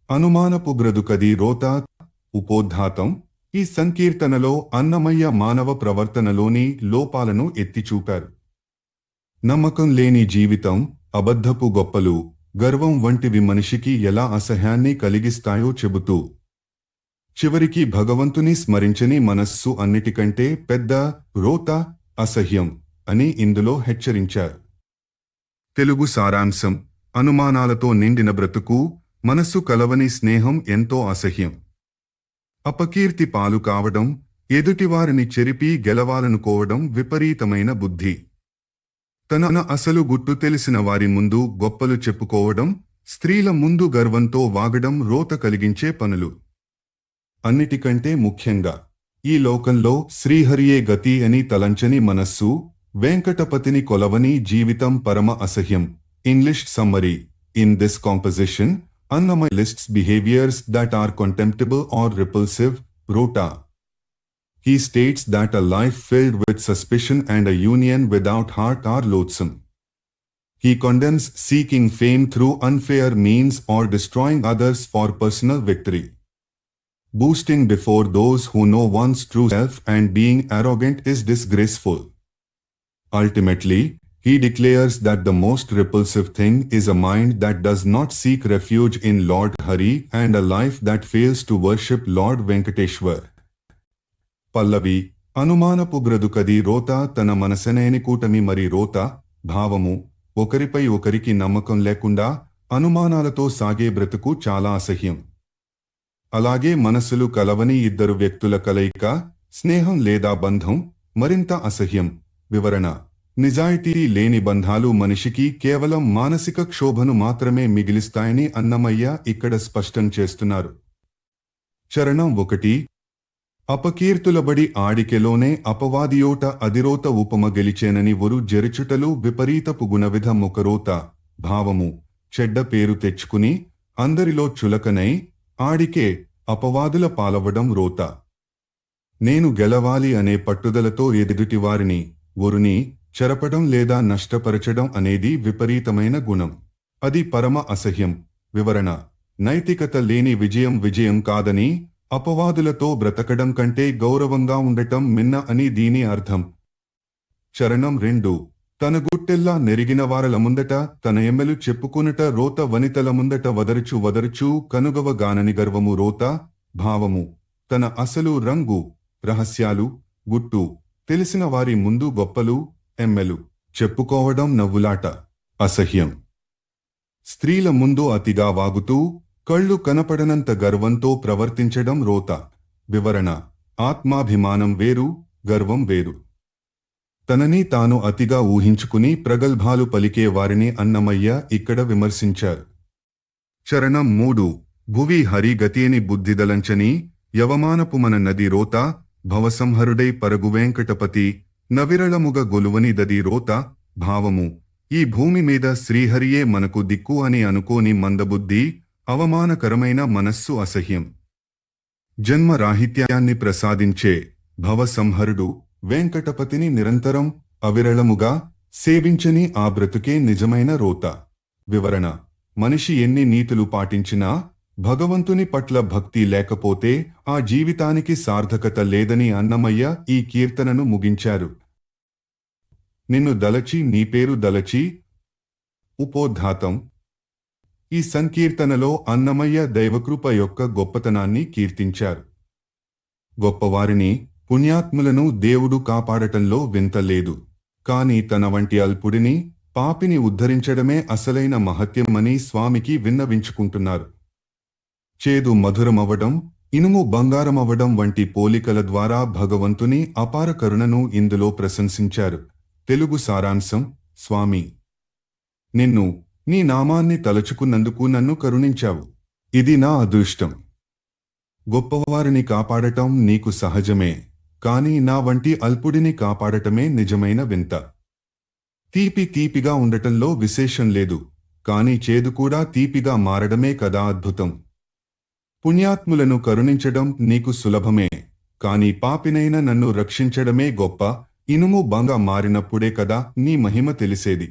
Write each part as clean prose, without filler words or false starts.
అనుమానపు గ్రదుకది రోత ఉపోద్ఘాతం. ఈ సంకీర్తనలో అన్నమయ్య మానవ ప్రవర్తనలోని లోపాలను ఎత్తిచూపారు. నమ్మకం లేని జీవితం, అబద్ధపు గొప్పలు, గర్వం వంటివి మనిషికి ఎలా అసహ్యాన్ని కలిగిస్తాయో చెబుతూ చివరికి భగవంతుని స్మరించని మనస్సు అన్నిటికంటే పెద్ద రోత, అసహ్యం అని ఇందులో హెచ్చరించారు. తెలుగు సారాంశం: అనుమానాలతో నిండిన బ్రతుకు, మనస్సు కలవని స్నేహం ఎంతో అసహ్యం. అపకీర్తి పాలు కావడం, ఎదుటివారిని చెరిపి గెలవాలనుకోవడం విపరీతమైన బుద్ధి. తన అసలు గుట్టు తెలిసిన వారి ముందు గొప్పలు చెప్పుకోవడం, స్త్రీల ముందు గర్వంతో వాగడం రోత కలిగించే పనులు. అన్నిటికంటే ముఖ్యంగా ఈ లోకంలో శ్రీహరియే గతి అని తలంచని మనస్సు, వెంకటపతిని కొలవని జీవితం పరమ అసహ్యం. English summary: in this composition, Annamaya lists behaviors that are contemptible or repulsive. Rota. He states that a life filled with suspicion and a union without heart are loathsome. He condemns seeking fame through unfair means or destroying others for personal victory. Boasting before those who know one's true self and being arrogant is disgraceful. Ultimately, he declares that the most repulsive thing is a mind that does not seek refuge in Lord Hari and a life that fails to worship Lord Venkateshwar. పల్లవి: అనుమానపు బ్రతుకది రోత తన మనసనేని కూటమి మరి రోత, భావము: ఒకరిపై ఒకరికి నమ్మకం లేకుండా అనుమానాలతో సాగే బ్రతుకు చాలా అసహ్యం. అలాగే మనసులు కలవని ఇద్దరు వ్యక్తుల కలయిక, స్నేహం లేదా బంధం మరింత అసహ్యం. వివరణ: నిజాయితీ లేని బంధాలు మనిషికి కేవలం మానసిక క్షోభను మాత్రమే మిగిలిస్తాయని అన్నమయ్య ఇక్కడ స్పష్టం చేస్తున్నారు. చరణం 1: అపకీర్తులబడి ఆడికెలోనే అపవాదియోట అదిరోత ఉపమ గెలిచేనని ఒరు జెరుచుటలు విపరీతపు గుణవిధ ముఖరోత, భావము: చెడ్డ పేరు తెచ్చుకుని అందరిలో చులకనై ఆడికే అపవాదుల పాలవడం రోత. నేను గెలవాలి అనే పట్టుదలతో ఎదుటివారిని, ఒరుని చెరపడం లేదా నష్టపరచడం అనేది విపరీతమైన గుణం. అది పరమ అసహ్యం. వివరణ: నైతికత లేని విజయం విజయం కాదని, అపవాదులతో బ్రతకడం కంటే గౌరవంగా ఉండటం మిన్న అని దీని అర్థం. చరణం 2: తన గుట్టెల్లా నెరిగిన వారల ముందట తన ఎమ్మెలు చెప్పుకునుట రోత వనితల ముందట వదరుచు వదరుచు కనుగవ గానని గర్వము రోత, భావము: తన అసలు రంగు, రహస్యాలు, గుట్టు తెలిసిన వారి ముందు గొప్పలు, ఎమ్మెలు చెప్పుకోవడం నవ్వులాట, అసహ్యం. స్త్రీల ముందు అతిగా వాగుతూ కళ్ళు కనపడనంత గర్వంతో ప్రవర్తించడం రోత. వివరణ: ఆత్మాభిమానం వేరు, గర్వం వేరు. తనని తాను అతిగా ఊహించుకుని ప్రగల్భాలు పలికే వారిని అన్నమయ్య ఇక్కడ విమర్శించారు. చరణం 3: భువి హరి గతిని బుద్ధిదలంచని యవమానపు మన నది రోత, భవసంహరుడై పరగు వెంకటపతి నవిరళముగ గొలువని దది రోత, భావము: ఈ భూమి మీద శ్రీహరియే మనకు దిక్కు అని అనుకోని మందబుద్ధి, అవమానకరమైన మనస్సు అసహ్యం. జన్మరాహిత్యాన్ని ప్రసాదించే భవసంహరుడు వెంకటపతిని నిరంతరం అవిరళముగా సేవించని ఆ బ్రతుకే నిజమైన రోత. వివరణ: మనిషి ఎన్ని నీతులు పాటించినా భగవంతుని పట్ల భక్తి లేకపోతే ఆ జీవితానికి సార్థకత లేదని అన్నమయ్య ఈ కీర్తనను ముగించారు. నిన్ను దలచి నీ పేరు దలచి. ఉపోద్ఘాతం. ఈ సంకీర్తనలో అన్నమయ్య దైవకృప యొక్క గొప్పతనాన్ని కీర్తించారు. గొప్పవారిని, పుణ్యాత్ములను దేవుడు కాపాడటంలో వింత లేదు. కాని తన వంటి అల్పుడిని, పాపిని ఉద్ధరించడమే అసలైన మహత్యమని స్వామికి విన్నవించుకుంటున్నారు. చేదు మధురమవడం, ఇనుము బంగారమవడం వంటి పోలికల ద్వారా భగవంతుని అపార కరుణను ఇందులో ప్రశంసించారు. తెలుగు సారాంశం: స్వామి, నిన్ను, నీ నామాన్ని తలుచుకున్నందుకు నన్ను కరుణించావు. ఇది నా అదృష్టం. గొప్పవారిని కాపాడటం నీకు సహజమే, కాని నా వంటి అల్పుడిని కాపాడటమే నిజమైన వింత. తీపి తీపిగా ఉండటంలో విశేషం లేదు, కాని చేదు కూడా తీపిగా మారడమే కదా అద్భుతం. పుణ్యాత్ములను కరుణించడం నీకు సులభమే, కాని పాపినైన నన్ను రక్షించడమే గొప్ప. ఇనుము బంగా మారినప్పుడే కదా నీ మహిమ తెలిసేది.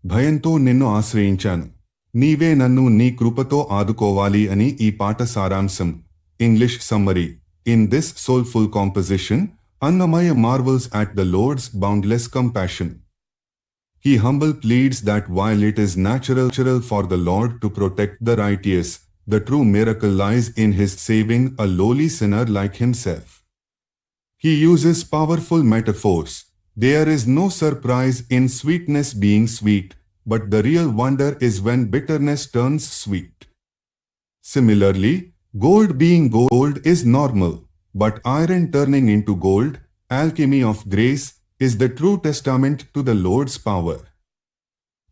భయంతో నిన్ను ఆశ్రయించాను, నీవే నన్ను నీ కృపతో ఆదుకోవాలి అని ఈ పాట సారాంశం. English summary. In this soulful composition, Annamaya marvels at the Lord's boundless compassion. He humble pleads that while it is natural for the Lord to protect the righteous, the true miracle lies in his saving a lowly sinner like himself. He uses powerful metaphors. There is no surprise in sweetness being sweet, but the real wonder is when bitterness turns sweet. Similarly, gold being gold is normal, but iron turning into gold, alchemy of grace, is the true testament to the Lord's power.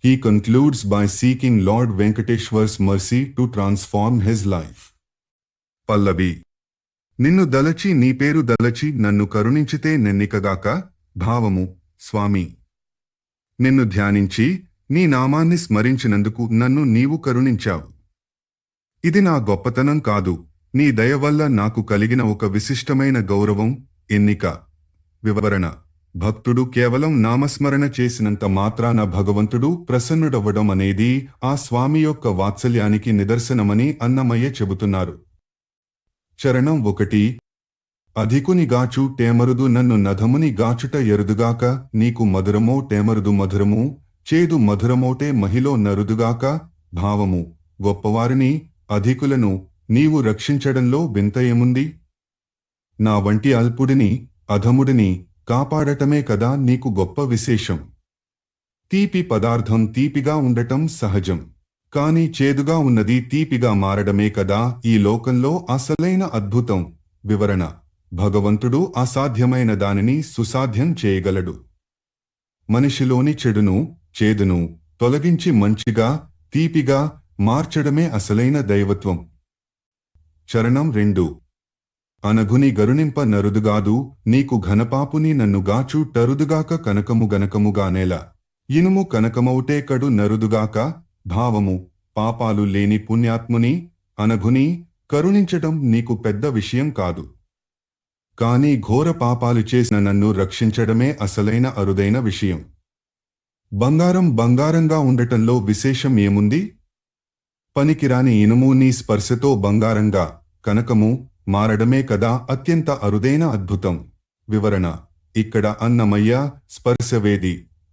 He concludes by seeking Lord Venkateshwar's mercy to transform his life. Pallavi. నిన్ను దలచి నీ పేరు దలచి నన్ను కరుణించితే నెన్నికగాక. భావము. స్వామి, నిన్ను ధ్యానించి నీ నామాన్ని స్మరించినందుకు నన్ను నీవు కరుణించావు. ఇది నా గొప్పతనం కాదు, నీ దయ వల్ల నాకు కలిగిన ఒక విశిష్టమైన గౌరవం, ఎన్నిక. వివరణ. భక్తుడు కేవలం నామస్మరణ చేసినంత మాత్రాన భగవంతుడు ప్రసన్నుడవ్వడం అనేది ఆ స్వామి యొక్క వాత్సల్యానికి నిదర్శనమని అన్నమయ్య చెబుతున్నారు. చరణం 1. అధికుని గాచు టేమరుదు నన్ను నధముని గాచుట ఎరుదుగాక. నీకు మధురమో టేమరుదు మధురము, చేదు మధురమోటే మహిలో నరుదుగాక. భావము. గొప్పవారిని, అధికులను నీవు రక్షించడంలో వింత ఏముంది? నా వంటి అల్పుడిని, అధముడిని కాపాడటమే కదా నీకు గొప్ప విశేషం. తీపి పదార్థం తీపిగా ఉండటం సహజం, కాని చేదుగా ఉన్నది తీపిగా మారడమే కదా ఈ లోకంలో అసలైన అద్భుతం. వివరణ. భగవంతుడు అసాధ్యమైన దానిని సుసాధ్యం చేయగలడు. మనిషిలోని చెడును, చేదును తొలగించి మంచిగా, తీపిగా మార్చడమే అసలైన దైవత్వం. చరణం 2. అనఘుని గరునింప నరుదుగాదు, నీకు ఘనపాపుని నన్ను గాచు టరుదుగాక. కనకము గనకముగానేల, ఇనుము కనకమౌటే కడు నరుదుగాక. భావము. పాపాలు లేని పుణ్యాత్ముని, అనఘుని కరుణించటం నీకు పెద్ద విషయం కాదు. కాని ఘోర పాపాలు చేసిన నన్ను రక్షించడమే అసలైన అరుదైన విషయం. బంగారం బంగారంగా ఉండటంలో విశేషం ఏముంది? పనికిరాని ఇనుము నీ స్పర్శతో బంగారంగా, కనకము మారడమే కదా అత్యంత అరుదైన అద్భుతం. వివరణ. ఇక్కడ అన్నమయ్య స్పర్శవేది,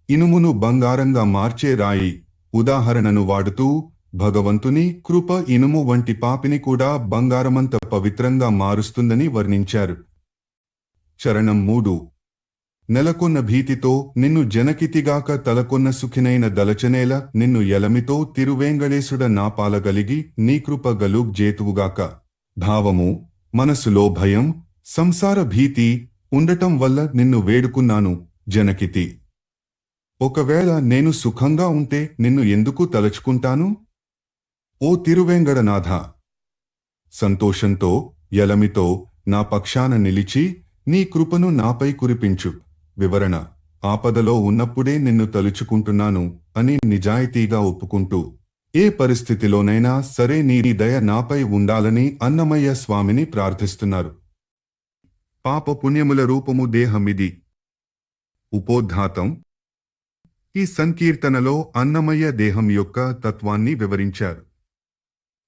ఇనుమును బంగారంగా మార్చే రాయి ఉదాహరణను వాడుతూ భగవంతుని కృప ఇనుము వంటి పాపిని కూడా బంగారమంత పవిత్రంగా మారుస్తుందని వర్ణించారు. చరణం 3. నెలకొన్న భీతితో నిన్ను జనకితిగాక. తలకొన్న సుఖినైన దలచనేల, నిన్ను ఎలమితో తిరువేంగళేశుడ నాపాలగలిగి నీ కృప గలుగ్ జేతువుగాక. భావము. మనసులో భయం, సంసార భీతి ఉండటం వల్ల నిన్ను వేడుకున్నాను జనకితి. ఒకవేళ నేను సుఖంగా ఉంటే నిన్ను ఎందుకు తలచుకుంటాను? ఓ తిరువేంగడనాథ, సంతోషంతో, ఎలమితో నా పక్షాన నిలిచి నీ కృపను నాపై కురిపించు. వివరణ. ఆపదలో ఉన్నప్పుడే నిన్ను తలుచుకుంటున్నాను అని నిజాయితీగా ఒప్పుకుంటూ ఏ పరిస్థితిలోనైనా సరే నీ దయ నాపై ఉండాలని అన్నమయ్య స్వామిని ప్రార్థిస్తున్నారు. పాప పుణ్యముల రూపము దేహమిది. ఉపోద్ఘాతం. ఈ సంకీర్తనలో అన్నమయ్య దేహం యొక్క తత్వాన్ని వివరించారు.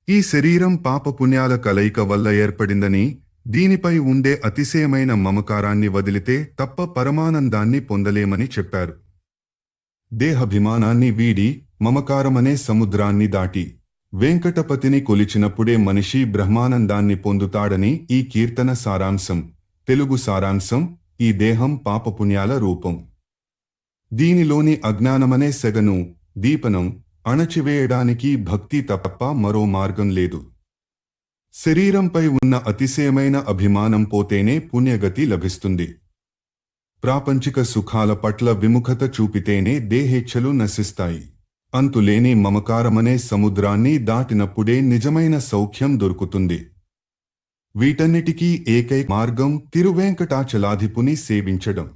ఈ శరీరం పాపపుణ్యాల కలయిక వల్ల ఏర్పడిందని, దీనిపై ఉండే అతిశయమైన మమకారాన్ని వదిలితే తప్ప పరమానందాన్ని పొందలేమని చెప్పారు. దేహాభిమానాన్ని వీడి మమకారమనే సముద్రాన్ని దాటి వెంకటపతిని కొలిచినప్పుడే మనిషి బ్రహ్మానందాన్ని పొందుతాడని ఈ కీర్తన సారాంశం. తెలుగు సారాంశం. ఈ దేహం పాపపుణ్యాల రూపం. దీనిలోని అజ్ఞానమనే సెగను, దీపనం అణచివేయడానికి భక్తి తప్ప మరో మార్గం లేదు. శరీరంపై ఉన్న అతిశయమైన అభిమానం పోతేనే పుణ్యగతి లభిస్తుంది. ప్రాపంచిక సుఖాల పట్ల విముఖత చూపితేనే దేహేచ్ఛలు నశిస్తాయి. అంతులేని మమకారమనే సముద్రాన్ని దాటినప్పుడే నిజమైన సౌఖ్యం దొరుకుతుంది. వీటన్నిటికీ ఏకైక మార్గం తిరువేంకటాచలాధిపుని సేవించడం.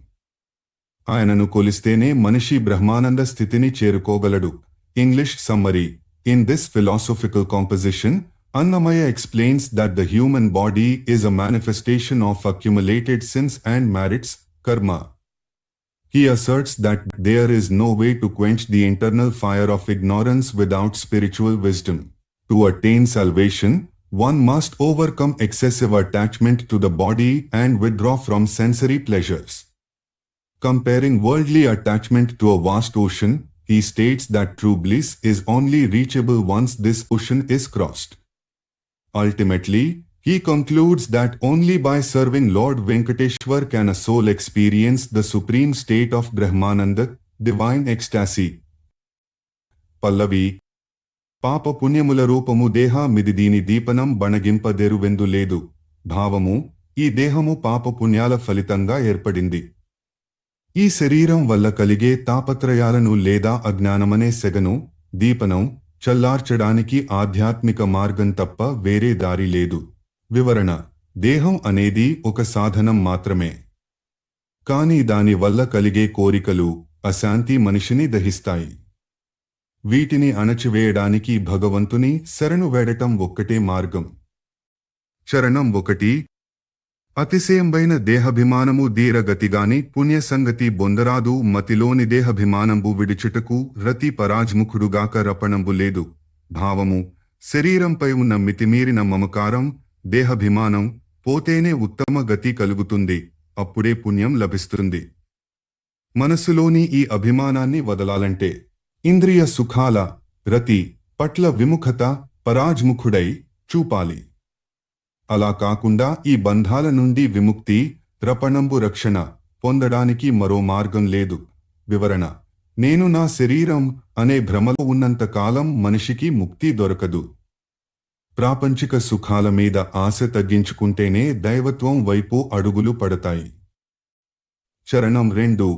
ఆయనను కొలిస్తేనే మనిషి బ్రహ్మానంద స్థితిని చేరుకోగలడు. English summary. In this philosophical composition, Annamaya explains that the human body is a manifestation of accumulated sins and merits, karma. He asserts that there is no way to quench the internal fire of ignorance without spiritual wisdom. To attain salvation, one must overcome excessive attachment to the body and withdraw from sensory pleasures. Comparing worldly attachment to a vast ocean, he states that true bliss is only reachable once this ocean is crossed. Ultimately, he concludes that only by serving Lord Venkateshwar can a soul experience the supreme state of Brahmananda, divine ecstasy. Pallavi. పాప పుణ్యముల రూపము దేహమిది దీని దీపనం బణగింపదెరువెందు లేదు. భావము, ఈ దేహము పాప పుణ్యాల ఫలితంగా ఏర్పడింది. ఈ శరీరం వల్ల కలిగే తాపత్రయాలను లేదా అజ్ఞానమనే సెగను, దీపనం, చల్లార్చడానికి ఆధ్యాత్మిక మార్గం తప్ప వేరే దారి లేదు. వివరణ: దేహం అనేది ఒక సాధనం మాత్రమే. కానీ దాని వల్ల కలిగే కోరికలు, అశాంతి మనిషిని దహిస్తాయి. వీటిని అణచివేయడానికి భగవంతుని శరణు వేడటం ఒక్కటే మార్గం. చరణం 1. అతిశయంబైన దేహభిమానము దీరగతిగాని పుణ్యసంగతి బొందరాదు. మతిలోని దేహభిమానంబు విడిచుటకు రతి పరాజ్ముఖుడుగాక రపణంబు లేదు. భావము, శరీరంపై ఉన్న మితిమీరిన మమకారం, దేహభిమానం పోతేనే ఉత్తమ గతి కలుగుతుంది. అప్పుడే పుణ్యం లభిస్తుంది. మనసులోని ఈ అభిమానాన్ని వదలాలంటే ఇంద్రియ సుఖాల, రతి పట్ల విముఖత పరాజ్ముఖుడై చూపాలి. అలా కాకుండా ఈ బంధాల నుండి విముక్తి, రపణంబు రక్షణ పొందడానికి మరో మార్గం లేదు. వివరణ: నేను నా శరీరం అనే భ్రమలో ఉన్నంతకాలం మనిషికి ముక్తి దొరకదు. ప్రాపంచిక సుఖాల మీద ఆశ తగ్గించుకుంటేనే దైవత్వం వైపు అడుగులు పడతాయి. చరణం 2.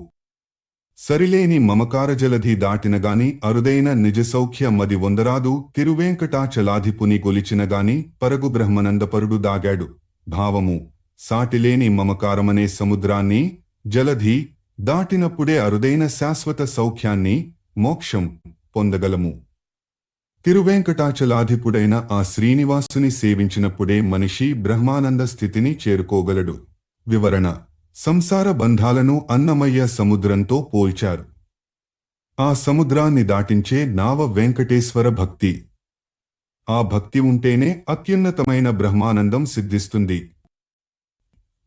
సరిలేని మమకారజలధి దాటినగాని అరుదైన నిజసౌఖ్య మది వందరాదు. తిరువేంకటాచలాధిపుని గొలిచినగాని పరగు బ్రహ్మనందపరుడు దాగాడు. భావము, సాటిలేని మమకారమనే సముద్రాన్ని, జలధి దాటినప్పుడే అరుదైన శాశ్వత సౌఖ్యాన్ని, మోక్షం పొందగలము. తిరువేంకటాచలాధిపుడైన ఆ శ్రీనివాసుని సేవించినప్పుడే మనిషి బ్రహ్మానంద స్థితిని చేరుకోగలడు. వివరణ: సంసార బంధాలను అన్నమయ్య సముద్రంతో పోల్చారు. ఆ సముద్రాన్ని దాటించే నావ వెంకటేశ్వర భక్తి. ఆ భక్తి ఉంటేనే అత్యున్నతమైన బ్రహ్మానందం సిద్ధిస్తుంది.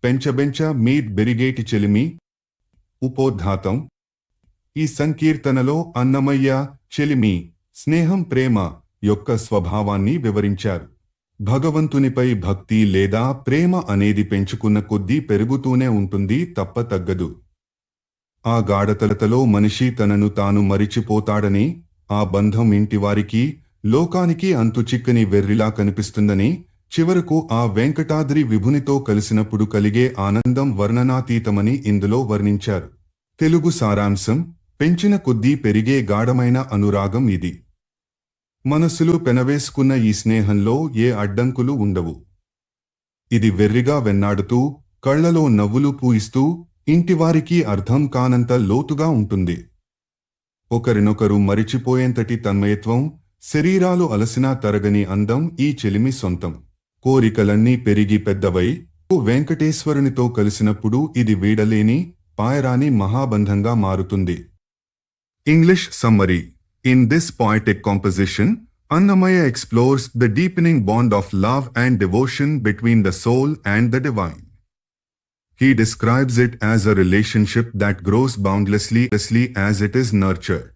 పెంచబెంచ మీద్ బెరిగేటి చెలిమి. ఉపోద్ఘాతం. ఈ సంకీర్తనలో అన్నమయ్య, చెలిమి, స్నేహం, ప్రేమ యొక్క స్వభావాన్ని వివరించారు. భగవంతునిపై భక్తి లేదా ప్రేమ అనేది పెంచుకున్న కొద్దీ పెరుగుతూనే ఉంటుంది తప్ప తగ్గదు. ఆ గాఢతలతలో మనిషి తనను తాను మరిచిపోతాడని, ఆ బంధం ఇంటివారికి, లోకానికి అంతుచిక్కని వెర్రిలా కనిపిస్తుందని, చివరకు ఆ వెంకటాద్రి విభునితో కలిసినప్పుడు కలిగే ఆనందం వర్ణనాతీతమని ఇందులో వర్ణించారు. తెలుగు సారాంశం: పెంచిన కొద్దీ పెరిగే గాఢమైన అనురాగం ఇది. మనసులు పెనవేసుకున్న ఈ స్నేహంలో ఏ అడ్డంకులు ఉండవు. ఇది వెర్రిగా వెన్నాడుతూ, కళ్లలో నవ్వులు పూయిస్తూ, ఇంటివారికి అర్థం కానంత లోతుగా ఉంటుంది. ఒకరినొకరు మరిచిపోయేంతటి తన్మయత్వం, శరీరాలు అలసినా తరగని అందం ఈ చెలిమి సొంతం. కోరికలన్నీ పెరిగి పెద్దవై వెంకటేశ్వరునితో కలిసినప్పుడు ఇది వీడలేని, పాయరాని మహాబంధంగా మారుతుంది. English summary. In this poetic composition, Annamaya explores the deepening bond of love and devotion between the soul and the divine. He describes it as a relationship that grows boundlessly as it is nurtured.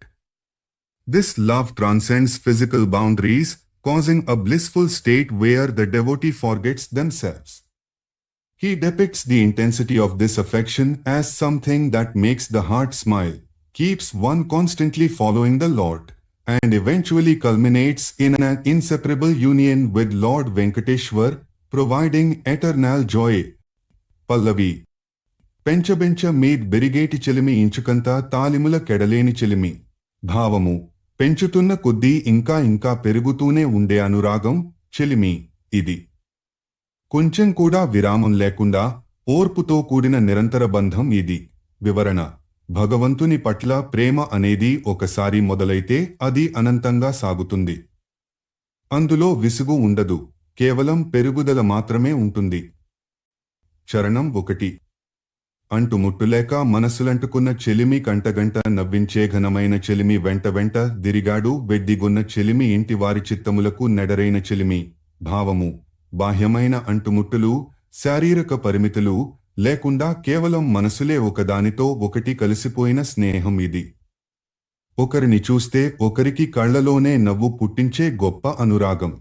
This love transcends physical boundaries, causing a blissful state where the devotee forgets themselves. He depicts the intensity of this affection as something that makes the heart smile, keeps one constantly following the Lord, and eventually culminates in an inseparable union with Lord Venkateshwar, providing eternal joy. Pallavi. పెంచబెంచ మీద్ బెరిగేటి చెలిమి ఇంచుకంతా తాలిముల కెడలేని చెలిమి. భావము, పెంచుతున్న కొద్దీ ఇంకా ఇంకా పెరుగుతూనే ఉండే అనురాగం, చెలిమి ఇది. కొంచెం కూడా విరామం లేకుండా ఓర్పుతో కూడిన నిరంతర బంధం ఇది. వివరణ: భగవంతుని పట్ల ప్రేమ అనేది ఒకసారి మొదలైతే అది అనంతంగా సాగుతుంది. అందులో విసుగు ఉండదు, కేవలం పెరుగుదల మాత్రమే ఉంటుంది. చరణం 1. అంటుముట్టులేక మనసులంటుకున్న చెలిమి కంటగంట నవ్వించే ఘనమైన చెలిమి వెంట వెంట దిరిగాడు వెడ్డిగున్న చెలిమి ఇంటివారి చిత్తములకు నెడరైన చెలిమి భావము బాహ్యమైన అంటుముట్టులు శారీరక పరిమితులు లేకుండా కేవలం మనసులే ఒకదానితో ఒకటి కలిసిపోయిన స్నేహం ఇది. ఒకరిని చూస్తే ఒకరికి కళ్లలోనే నవ్వు పుట్టించే గొప్ప అనురాగం.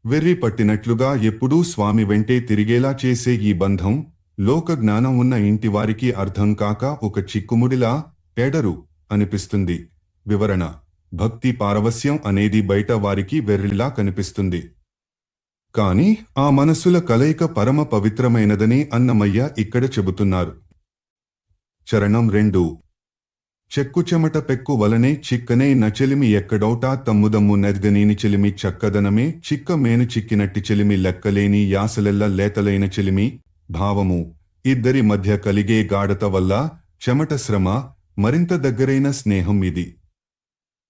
వెర్రి పట్టినట్లుగా ఎప్పుడూ స్వామి వెంటే తిరిగేలా చేసే ఈ బంధం లోక జ్ఞానం ఉన్న ఇంటివారికి అర్థం కాక ఒక చిక్కుముడిలా ఎడరు అనిపిస్తుంది. వివరణ: భక్తి పారవస్యం అనేది బయట వారికి వెర్రిలా కనిపిస్తుంది. కాని ఆ మనసుల కలయిక పరమ పవిత్రమైనదని అన్నమయ్య ఇక్కడ చెబుతున్నారు. చరణం 2. చెక్కు చెమట పెక్కు వలనే చిక్కనే నచెలిమి ఎక్కడౌటా తమ్ముదమ్ము నెద్గనీని చెలిమి చక్కదనమే చిక్క మేను చిక్కినట్టి చెలిమి లెక్కలేని యాసలెల్ల లేతలైన చెలిమి భావము ఇద్దరి మధ్య కలిగే గాఢత వల్ల చెమట శ్రమ మరింత దగ్గరైన స్నేహం ఇది.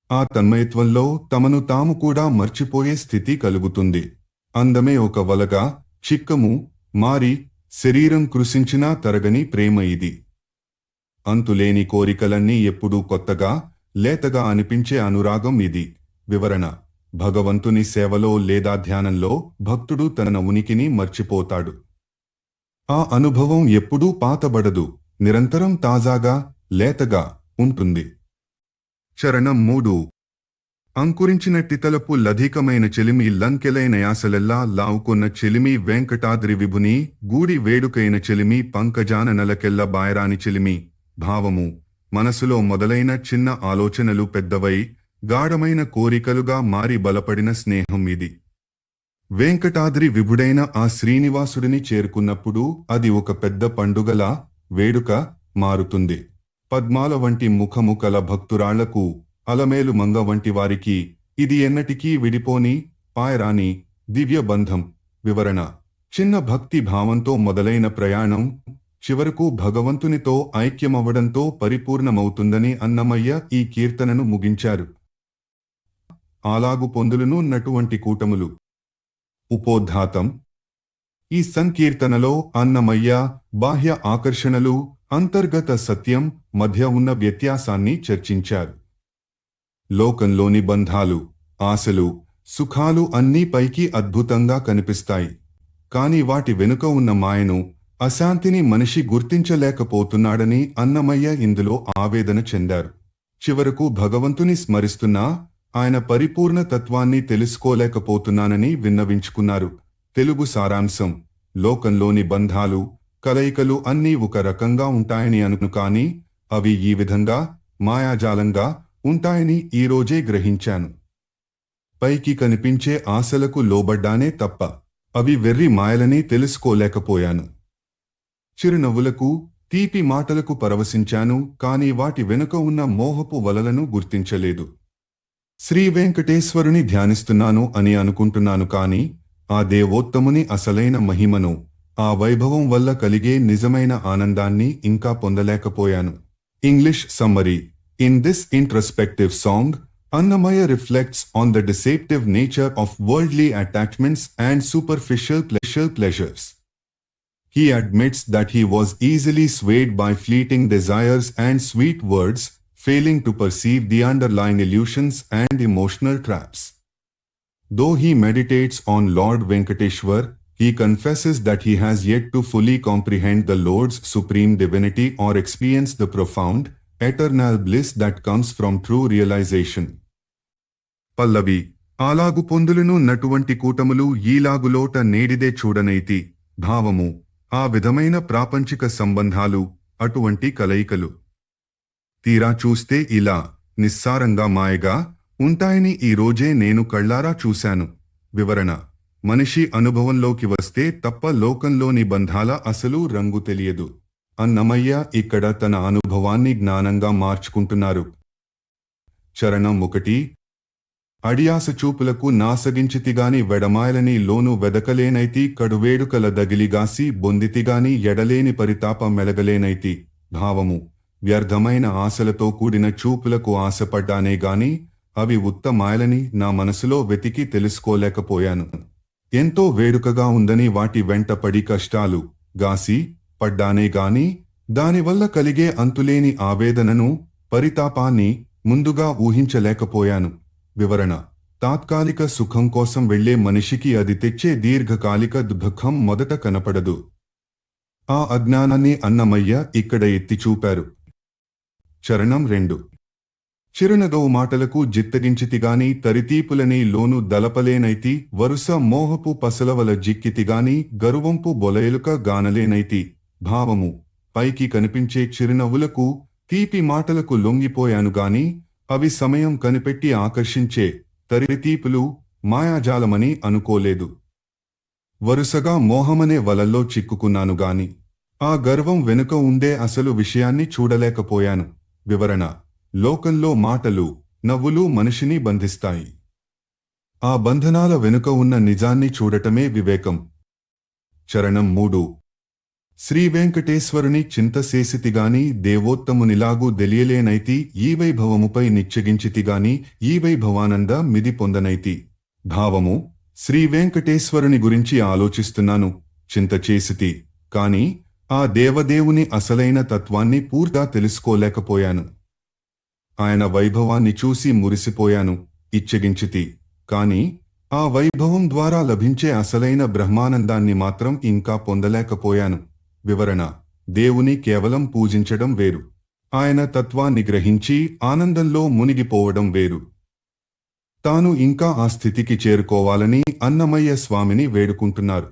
ఆ తన్మయత్వంలో తమను తాము కూడా మర్చిపోయే స్థితి కలుగుతుంది. అందమే ఒక వలగా చిక్కము మారి శరీరం కృశించినా తరగని ప్రేమ ఇది. అంతులేని కోరికలన్నీ ఎప్పుడూ కొత్తగా లేతగా అనిపించే అనురాగం ఇది. వివరణ: భగవంతుని సేవలో లేదా ధ్యానంలో భక్తుడు తన ఉనికిని మర్చిపోతాడు. ఆ అనుభవం ఎప్పుడూ పాతబడదు, నిరంతరం తాజాగా లేతగా ఉంటుంది. చరణం 3. అంకురించినట్టి తలపు లధికమైన చెలిమి లంకెలైన యాసలెల్లా లావుకొన్న చెలిమి వెంకటాద్రి విభుని గూడి వేడుకైన చెలిమి పంకజాన నలకెల్ల బాయరాని చెలిమి భావము మనసులో మొదలైన చిన్న ఆలోచనలు పెద్దవై గాఢమైన కోరికలుగా మారి బలపడిన స్నేహం ఇది. వెంకటాద్రి విభుడైన ఆ శ్రీనివాసుడిని చేరుకున్నప్పుడు అది ఒక పెద్ద పండుగలా వేడుక మారుతుంది. పద్మాల వంటి ముఖము కల భక్తురాళ్లకు, అలమేలు మంగ వంటి వారికి ఇది ఎన్నటికీ విడిపోని పాయరాని దివ్య బంధం. వివరణ: చిన్న భక్తి భావంతో మొదలైన ప్రయాణం చివరకు భగవంతునితో ఐక్యమవ్వడంతో పరిపూర్ణమవుతుందని అన్నమయ్య ఈ కీర్తనను ముగించారు. అలాగు పొందులునున్నటువంటి కూటములు. ఉపోద్ఘాతం: ఈ సంకీర్తనలో అన్నమయ్య బాహ్య ఆకర్షణలు, అంతర్గత సత్యం మధ్య ఉన్న వ్యత్యాసాన్ని చర్చించారు. లోకంలోని బంధాలు, ఆశలు, సుఖాలు అన్నీ పైకి అద్భుతంగా కనిపిస్తాయి. కాని వాటి వెనుక ఉన్న మాయను, అశాంతిని మనిషి గుర్తించలేకపోతున్నాడని అన్నమయ్య ఇందులో ఆవేదన చెందారు. చివరకు భగవంతుని స్మరిస్తున్నా ఆయన పరిపూర్ణ తత్వాన్ని తెలుసుకోలేకపోతున్నానని విన్నవించుకున్నారు. తెలుగు సారాంశం: లోకంలోని బంధాలు, కలయికలు అన్నీ ఒక రకంగా ఉంటాయని అనుకును, కాని అవి ఈ విధంగా మాయాజాలంగా ఉంటాయని ఈరోజే గ్రహించాను. పైకి కనిపించే ఆశలకు లోబడ్డానే తప్ప అవి వెర్రి మాయలని తెలుసుకోలేకపోయాను. చిరునవ్వులకు, తీపి మాటలకు పరవశించాను, కాని వాటి వెనుక ఉన్న మోహపు వలలను గుర్తించలేదు. శ్రీ వెంకటేశ్వరుని ధ్యానిస్తున్నాను అని అనుకుంటున్నాను, కాని ఆ దేవోత్తముని అసలైన మహిమను, ఆ వైభవం వల్ల కలిగే నిజమైన ఆనందాన్ని ఇంకా పొందలేకపోయాను. English summary: In this introspective song, Annamaya reflects on the deceptive nature of worldly attachments and superficial pleasures. He admits that he was easily swayed by fleeting desires and sweet words, failing to perceive the underlying illusions and emotional traps. Though he meditates on Lord Venkateshwar, he confesses that he has yet to fully comprehend the Lord's supreme divinity or experience the profound, eternal bliss that comes from true realization. పల్లవి: అలాగు పొందులును నటువంటి కూటములు ఈలాగులోట నేడిదే చూడనైతి భావము ఆ విధమైన ప్రాపంచిక సంబంధాలు, అటువంటి కలయికలు తీరా చూస్తే ఇలా నిస్సారంగా మాయగా ఉంటాయని ఈ రోజే నేను కళ్ళారా చూశాను. వివరణ: మనిషి అనుభవంలోకి వస్తే తప్ప లోకంలోని బంధాల అసలు రంగు తెలియదు. అన్నమయ్య ఇక్కడ తన అనుభవాన్ని జ్ఞానంగా మార్చుకుంటున్నారు. చరణం 1. అడియాస చూపులకు నాసగించితిగాని వెడమాయలని లోను వెదకలేనైతి కడువేడుకల దగిలిగాసి బొందితిగాని ఎడలేని పరితాప మెలగలేనైతి భావము వ్యర్థమైన ఆశలతో కూడిన చూపులకు ఆశపడ్డానే గాని అవి ఉత్త మాయలని నా మనసులో వెతికి తెలుసుకోలేకపోయాను. ఎంతో వేడుకగా ఉందని వాటి వెంట పడి కష్టాలు గాసి పడ్డానే గాని దానివల్ల కలిగే అంతులేని ఆవేదనను, పరితాపాన్ని ముందుగా ఊహించలేకపోయాను. వివరణ: తాత్కాలిక సుఖం కోసం వెళ్లే మనిషికి అది తెచ్చే దీర్ఘకాలిక దుఃఖం మొదట కనపడదు. ఆ అజ్ఞానాన్ని అన్నమయ్య ఇక్కడ ఎత్తిచూపారు. చరణం 2. చిరునగవు మాటలకు జిత్తగించితిగాని తరితీపులని లోను దలపలేనైతి, వరుస మోహపు పసలవల జిక్కితిగాని గరువంపు బొలయలుక గానలేనైతి. భావము: పైకి కనిపించే చిరునవ్వులకు, తీపి మాటలకు లొంగిపోయానుగాని అవి సమయం కనిపెట్టి ఆకర్షించే తరితీపులు, మాయాజాలమని అనుకోలేదు. వరుసగా మోహమనే వలల్లో చిక్కుకున్నానుగాని ఆ గర్వం వెనుక ఉండే అసలు విషయాన్ని చూడలేకపోయాను. వివరణ: లోకంలో మాటలు, నవ్వులు మనిషిని బంధిస్తాయి. ఆ బంధనాల వెనుక ఉన్న నిజాన్ని చూడటమే వివేకం. చరణం 3. శ్రీవేంకటేశ్వరుని చింతసేసితిగాని దేవోత్తమునిలాగు దెలియలేనైతి, ఈ వైభవముపై నిశ్చగించితిగాని ఈ వైభవానంద మిది పొందనైతి. భావము: శ్రీవేంకటేశ్వరుని గురించి ఆలోచిస్తున్నాను, చింత చేసితి, కాని ఆ దేవదేవుని అసలైన తత్వాన్ని పూర్తిగా తెలుసుకోలేకపోయాను. ఆయన వైభవాన్ని చూసి మురిసిపోయాను, ఇచ్చగించితి, కాని ఆ వైభవం ద్వారా లభించే అసలైన బ్రహ్మానందాన్ని మాత్రం ఇంకా పొందలేకపోయాను. వివరణ: దేవుని కేవలం పూజించడం వేరు, ఆయన తత్వాన్ని గ్రహించి ఆనందంలో మునిగిపోవడం వేరు. తాను ఇంకా ఆ స్థితికి చేరుకోవాలని అన్నమయ్య స్వామిని వేడుకుంటున్నారు.